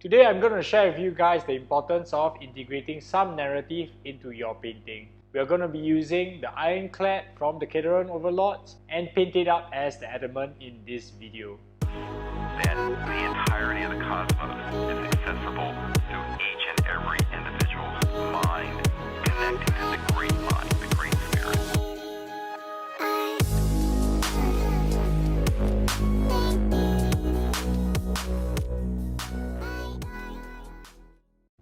Today I'm going to share with you guys the importance of integrating some narrative into your painting. We are going to be using the Ironclad from the Kharadron Overlords and paint it up as the Adamant in this video. That the entirety of the cosmos is accessible through each and every individual's mind, connecting to the great mind, the great spirit.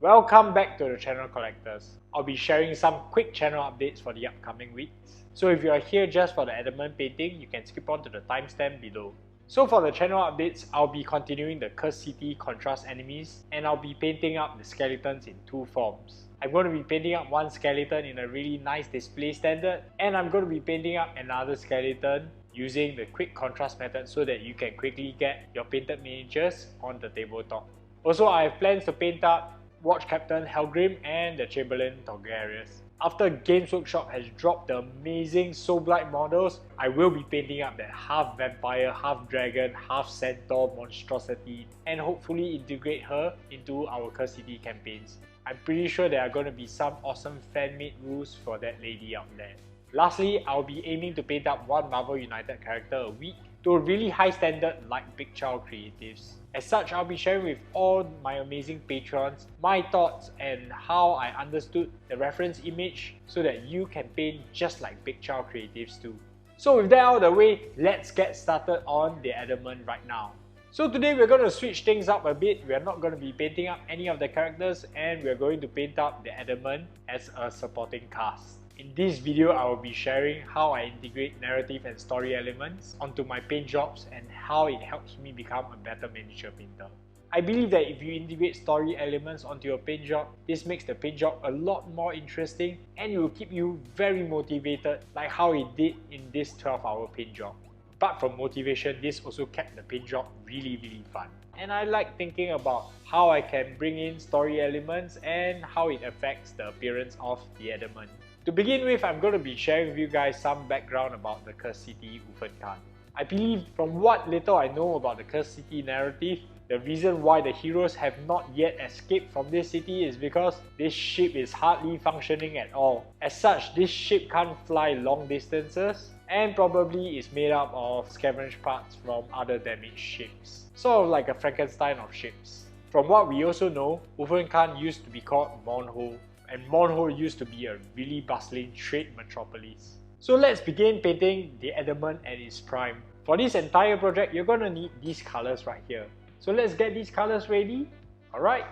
Welcome back to the channel, collectors. I'll be sharing some quick channel updates for the upcoming weeks. So if you are here just for the Adamant painting, you can skip on to the timestamp below. So for the channel updates, I'll be continuing the Cursed City contrast enemies, and I'll be painting up the skeletons in two forms. I'm going to be painting up one skeleton in a really nice display standard, and I'm going to be painting up another skeleton using the quick contrast method so that you can quickly get your painted miniatures on the tabletop. Also, I have plans to paint up Watch Captain Helgrim and the Chamberlain Torgarius. After Games Workshop has dropped the amazing Soul Blight models, I will be painting up that half vampire, half dragon, half centaur monstrosity and hopefully integrate her into our Cursed City campaigns. I'm pretty sure there are going to be some awesome fan-made rules for that lady out there. Lastly, I'll be aiming to paint up one Marvel United character a week to a really high standard like Big Child Creatives. As such, I'll be sharing with all my amazing patrons my thoughts and how I understood the reference image so that you can paint just like Big Child Creatives too. So with that out of the way, let's get started on the Adamant right now. So today we're going to switch things up a bit. We're not going to be painting up any of the characters, and we're going to paint up the Adamant as a supporting cast. In this video, I will be sharing how I integrate narrative and story elements onto my paint jobs and how it helps me become a better miniature painter. I believe that if you integrate story elements onto your paint job, this makes the paint job a lot more interesting and it will keep you very motivated, like how it did in this 12-hour paint job. Apart from motivation, this also kept the paint job really fun. And I like thinking about how I can bring in story elements and how it affects the appearance of the Adamant. To begin with, I'm going to be sharing with you guys some background about the Cursed City Ulfenkan. I believe from what little I know about the Cursed City narrative, the reason why the heroes have not yet escaped from this city is because this ship is hardly functioning at all. As such, this ship can't fly long distances and probably is made up of scavenged parts from other damaged ships. Sort of like a Frankenstein of ships. From what we also know, Ulfenkan used to be called Monho, and Monho used to be a really bustling trade metropolis. So let's begin painting the Adamant at its prime. For this entire project, you're gonna need these colors right here. So let's get these colors ready, alright?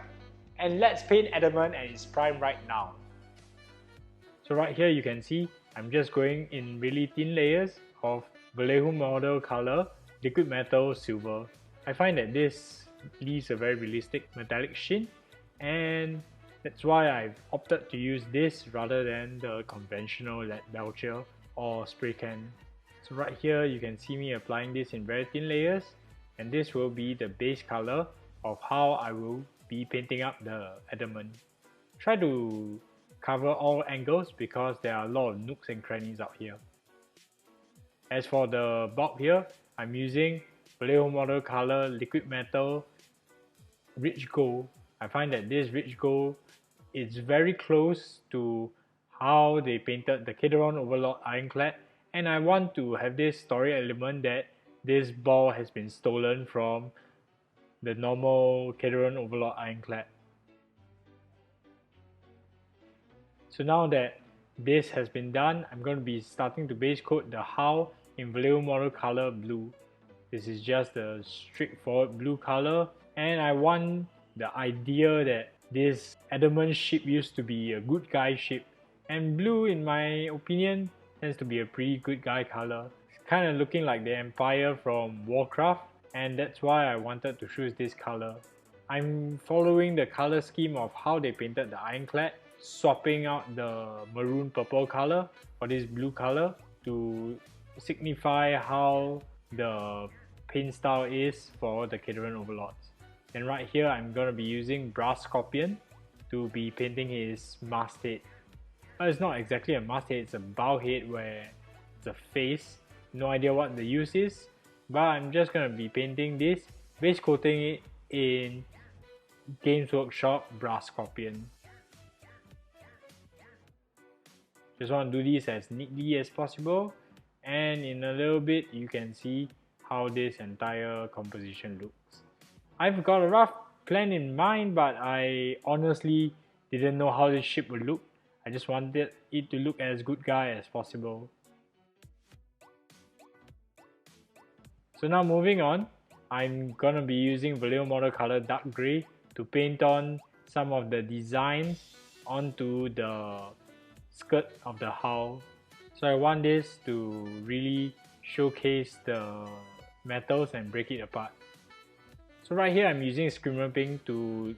And let's paint Adamant at its prime right now. So right here you can see, I'm just going in really thin layers of Vallejo model color, liquid metal, silver. I find that this leaves a very realistic metallic sheen, and that's why I've opted to use this rather than the conventional lead belcher or spray can. So right here you can see me applying this in very thin layers, and this will be the base color of how I will be painting up the Adamant. Try to cover all angles because there are a lot of nooks and crannies out here. As for the bulb here, I'm using Vallejo model color liquid metal rich gold. I find that this rich gold is very close to how they painted the Kharadron Overlord Ironclad, and I want to have this story element that this ball has been stolen from the normal Kharadron Overlord Ironclad. So now that this has been done, I'm going to be starting to base coat the hull in Vallejo model color blue. This is just the straightforward blue color, and I want the idea that this Adamant ship used to be a good guy ship, and blue, in my opinion, tends to be a pretty good guy color. It's kind of looking like the Empire from Warcraft, and that's why I wanted to choose this color. I'm following the color scheme of how they painted the Ironclad, swapping out the maroon purple color for this blue color to signify how the paint style is for the Kharadron Overlords. And right here I'm going to be using Brass Scorpion to be painting his masthead. It's not exactly a masthead, it's a bow head where it's a face. No idea what the use is, but I'm just going to be painting this, base coating it in Games Workshop Brass Scorpion. Just want to do this as neatly as possible, and in a little bit you can see how this entire composition looks. I've got a rough plan in mind, but I honestly didn't know how this ship would look. I just wanted it to look as good guy as possible. So now moving on, I'm gonna be using Vallejo Model Color Dark Grey to paint on some of the designs onto the skirt of the hull. So I want this to really showcase the metals and break it apart. So right here I'm using Screamer Pink to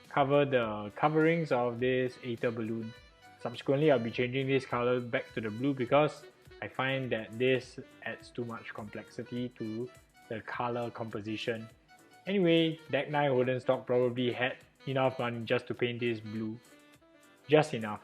cover the coverings of this Aether balloon. Subsequently I'll be changing this color back to the blue because I find that this adds too much complexity to the color composition. Anyway, Deck 9 Wooden Stock probably had enough money just to paint this blue. Just enough.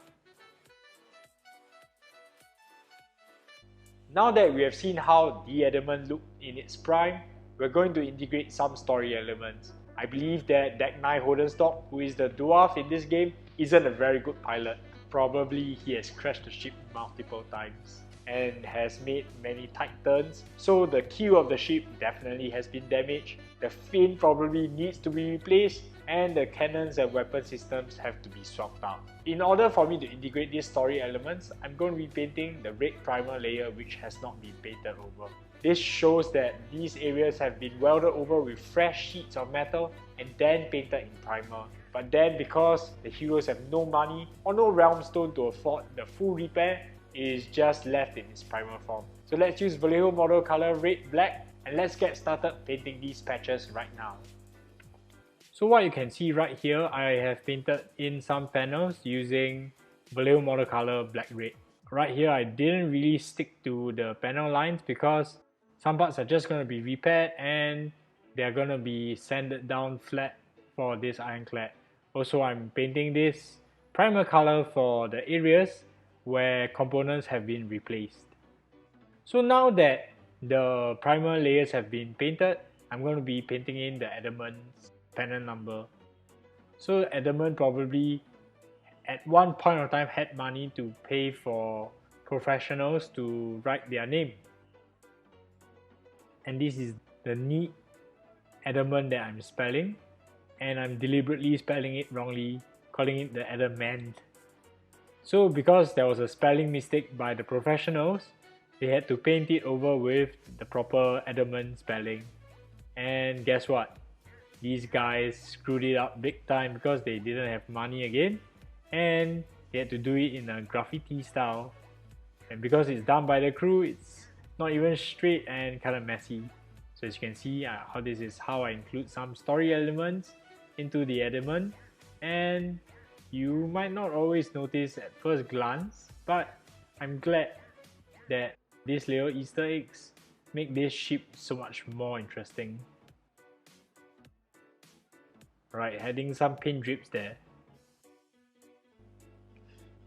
Now that we have seen how the Adamant looked in its prime, we're going to integrate some story elements. I believe that Deck 9 Hodenstock, who is the dwarf in this game, isn't a very good pilot. Probably he has crashed the ship multiple times and has made many tight turns, so the keel of the ship definitely has been damaged, the fin probably needs to be replaced, and the cannons and weapon systems have to be swapped out. In order for me to integrate these story elements, I'm going to be painting the red primer layer which has not been painted over. This shows that these areas have been welded over with fresh sheets of metal and then painted in primer. But then because the heroes have no money or no realm stone to afford the full repair, it is just left in its primer form. So let's use Vallejo Model Color Red Black and let's get started painting these patches right now. So what you can see right here, I have painted in some panels using Vallejo Model Color Black Red. Right here I didn't really stick to the panel lines because some parts are just going to be repaired and they are going to be sanded down flat for this Ironclad. Also, I'm painting this primer color for the areas where components have been replaced. So now that the primer layers have been painted, I'm going to be painting in the Adamant's panel number. So Adamant probably at one point of time had money to pay for professionals to write their name. And this is the neat Adamant that I'm spelling, and I'm deliberately spelling it wrongly, calling it the Adamant. So because there was a spelling mistake by the professionals, they had to paint it over with the proper Adamant spelling. And guess what? These guys screwed it up big time because they didn't have money again, and they had to do it in a graffiti style. And because it's done by the crew, it's not even straight and kind of messy. So as you can see, how this is how I include some story elements into the Adamant, and you might not always notice at first glance, but I'm glad that these little Easter eggs make this ship so much more interesting. Alright, adding some paint drips there.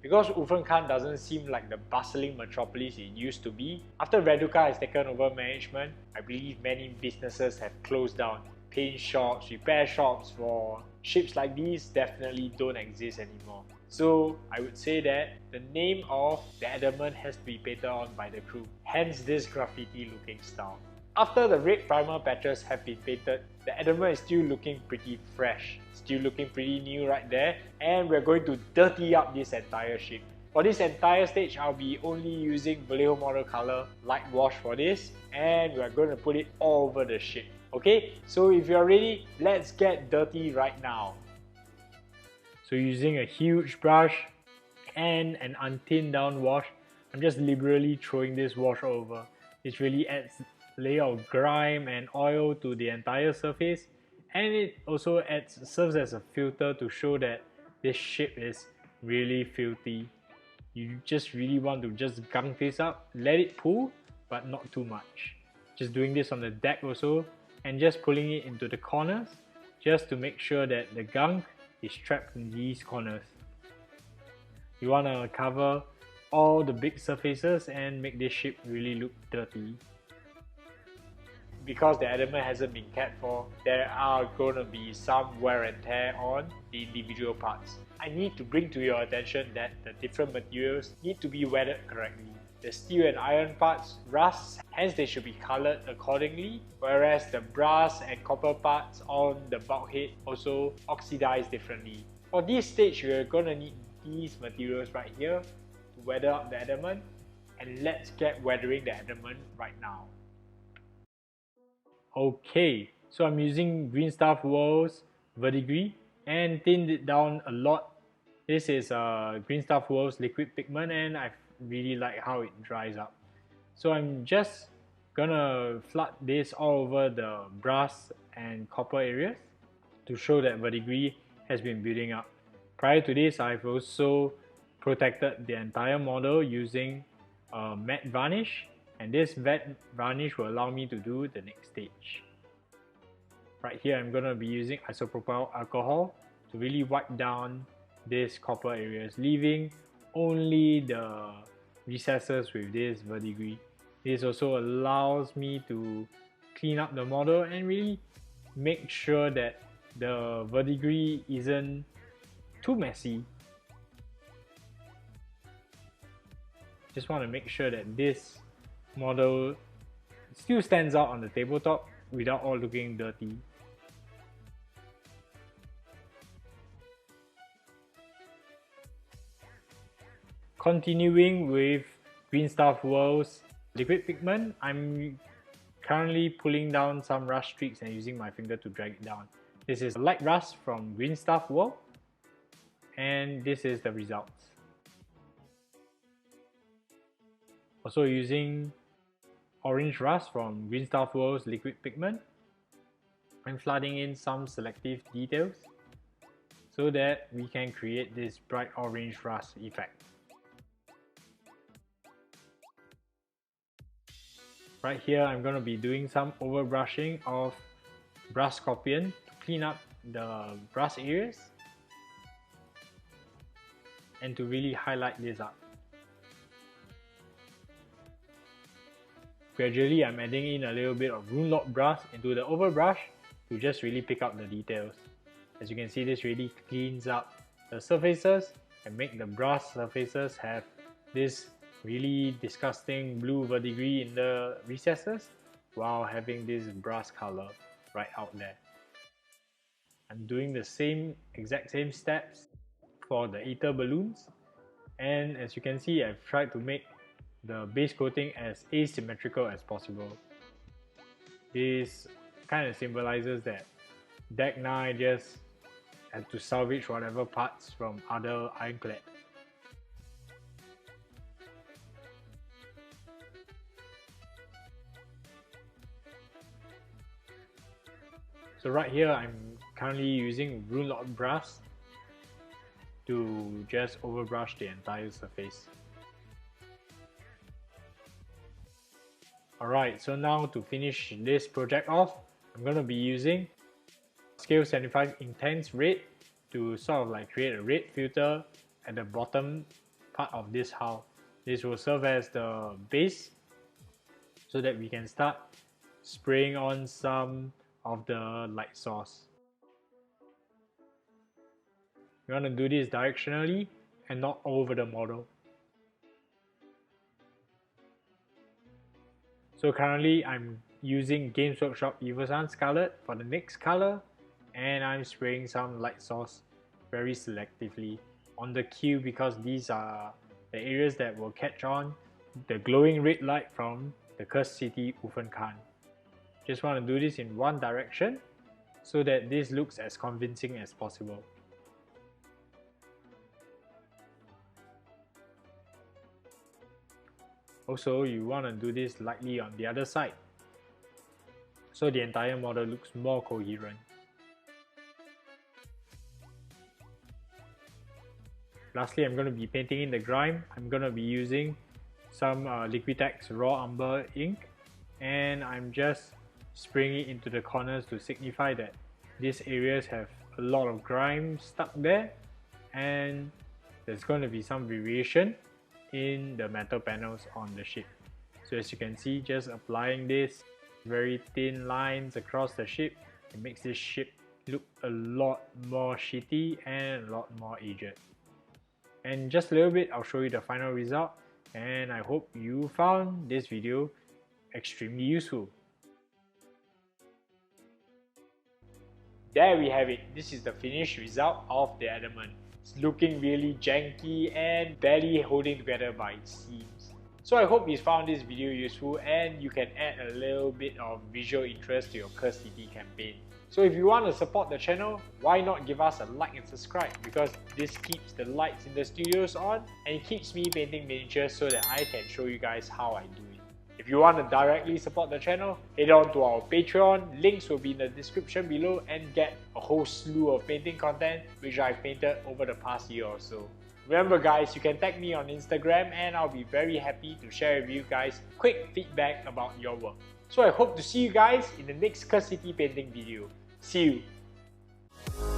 Because Ulfenkan doesn't seem like the bustling metropolis it used to be, after Raduka has taken over management, I believe many businesses have closed down. Paint shops, repair shops for ships like these definitely don't exist anymore. So I would say that the name of the Adamant has to be painted on by the crew, hence this graffiti looking style. After the red primer patches have been painted, the Adamant is still looking pretty fresh, still looking pretty new right there, and we're going to dirty up this entire ship. For this entire stage, I'll be only using Vallejo Model Color Light Wash for this, and we're going to put it all over the ship. Okay, so if you're ready, let's get dirty right now. So using a huge brush and an untinned down wash, I'm just liberally throwing this wash over. This really adds a layer of grime and oil to the entire surface, and it also serves as a filter to show that this ship is really filthy. You just really want to just gunk this up, let it pool, but not too much. Just doing this on the deck also, and just pulling it into the corners just to make sure that the gunk is trapped in these corners. You want to cover all the big surfaces and make this ship really look dirty. because the adamant hasn't been cared for, there are going to be some wear and tear on the individual parts. I need to bring to your attention that the different materials need to be weathered correctly. The steel and iron parts rust, hence they should be colored accordingly, whereas the brass and copper parts on the bulkhead also oxidize differently. For this stage, we are going to need these materials right here to weather up the adamant, and let's get weathering the adamant right now. Okay, so I'm using Green Stuff World's verdigris and thinned it down a lot. This is Green Stuff World's liquid pigment, and I really like how it dries up. So I'm just gonna flood this all over the brass and copper areas to show that verdigris has been building up. Prior to this, I've also protected the entire model using matte varnish, and this matte varnish will allow me to do the next stage. Right here, I'm gonna be using isopropyl alcohol to really wipe down these copper areas, leaving only the recesses with this verdigris. This also allows me to clean up the model and really make sure that the verdigris isn't too messy. Just want to make sure that this model still stands out on the tabletop without all looking dirty. Continuing with Green Stuff World's liquid pigment, I'm currently pulling down some rust streaks and using my finger to drag it down. This is light rust from Green Stuff World, and this is the results. Also using orange rust from Green Stuff World's liquid pigment, I'm flooding in some selective details so that we can create this bright orange rust effect. Right here, I'm going to be doing some overbrushing of brass scorpion to clean up the brass areas and to really highlight this up. Gradually, I'm adding in a little bit of Runelord brass into the overbrush to just really pick up the details. As you can see, this really cleans up the surfaces and make the brass surfaces have this really disgusting blue verdigris in the recesses while having this brass color right out there. I'm doing the exact same steps for the ether balloons, and as you can see, I've tried to make the base coating as asymmetrical as possible. This kind of symbolizes that Deck 9 just had to salvage whatever parts from other Ironclad. So right here, I'm currently using Runelord brass to just overbrush the entire surface. Alright, so now to finish this project off, I'm going to be using Scale 75 Intense Red to sort of like create a red filter at the bottom part of this hull. This will serve as the base so that we can start spraying on some of the light source. You want to do this directionally and not over the model. So currently I'm using Games Workshop Evil Sun Scarlet for the next color, and I'm spraying some light source very selectively on the queue because these are the areas that will catch on the glowing red light from the Cursed City Ufenkan. Just want to do this in one direction so that this looks as convincing as possible. Also, you want to do this lightly on the other side so the entire model looks more coherent. Lastly, I'm going to be painting in the grime. I'm going to be using some Liquitex Raw Umber ink, and I'm just spraying it into the corners to signify that these areas have a lot of grime stuck there, and there's going to be some variation in the metal panels on the ship. So as you can see, just applying this very thin lines across the ship. It makes this ship look a lot more shitty and a lot more aged. And just a little bit, I'll show you the final result, and I hope you found this video extremely useful. There we have it. This is the finished result of the Adamant. It's looking really janky and barely holding together by its seams. So I hope you found this video useful and you can add a little bit of visual interest to your Cursed City campaign. So if you want to support the channel, why not give us a like and subscribe, because this keeps the lights in the studios on and it keeps me painting miniatures so that I can show you guys how I do it. If you want to directly support the channel, head on to our Patreon, links will be in the description below, and get a whole slew of painting content which I've painted over the past year or so. Remember guys, you can tag me on Instagram and I'll be very happy to share with you guys quick feedback about your work. So I hope to see you guys in the next Cursed City painting video. See you!